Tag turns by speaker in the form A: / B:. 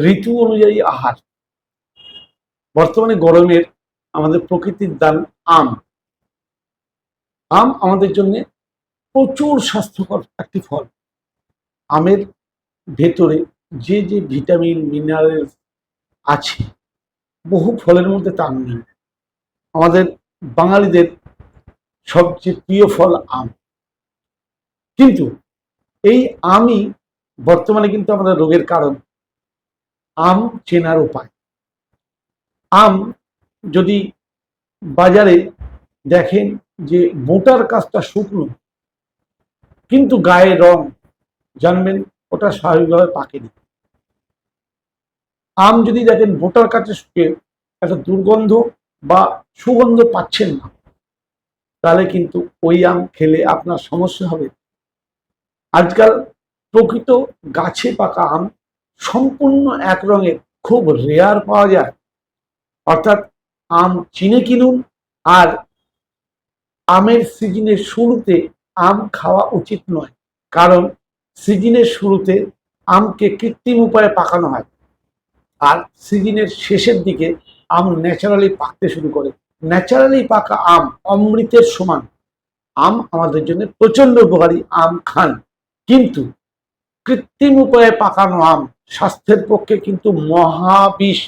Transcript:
A: ঋতু অনুযায়ী আহার। বর্তমানে গরমের আমাদের প্রকৃতির দান আম। আম আমাদের জন্য প্রচুর স্বাস্থ্যকর একটি ফল। আমের ভেতরে যে যে ভিটামিন মিনারেল আছে বহু ফলের মধ্যে তা নেই। আমাদের বাঙালিদের সবচেয়ে প্রিয় ফল আম, কিন্তু এই আমই বর্তমানে কিন্তু আমাদের রোগের কারণ। আম চেনার উপায়। আম যদি বাজারে দেখেন যে বোটার কাছটা শুকনো কিন্তু গায়ে রং, জানবেন ওটা স্বাভাবিকভাবে পাকেনি। আম যদি দেখেন বোটার কাছে শুকিয়ে একটা দুর্গন্ধ বা সুগন্ধ পাচ্ছেন না, তাহলে কিন্তু ওই আম খেলে আপনার সমস্যা হবে। আজকাল প্রকৃত গাছে পাকা আম সম্পূর্ণ এক রঙের খুব রেয়ার পাওয়া যায়। অর্থাৎ আম চিনে কিনুন। আর আমের সিজনের শুরুতে আম খাওয়া উচিত নয়, কারণ সিজনের শুরুতে আমকে কৃত্রিম উপায়ে পাকানো হয়, আর সিজনের শেষের দিকে আম ন্যাচারালি পাকতে শুরু করে। ন্যাচারালি পাকা আম অমৃতের সমান। আম আমাদের জন্য প্রচন্ড উপকারী, আম খান। কিন্তু কৃত্রিম উপায়ে পাকানো আম স্বাস্থ্যের পক্ষে কিন্তু মহাবিষ।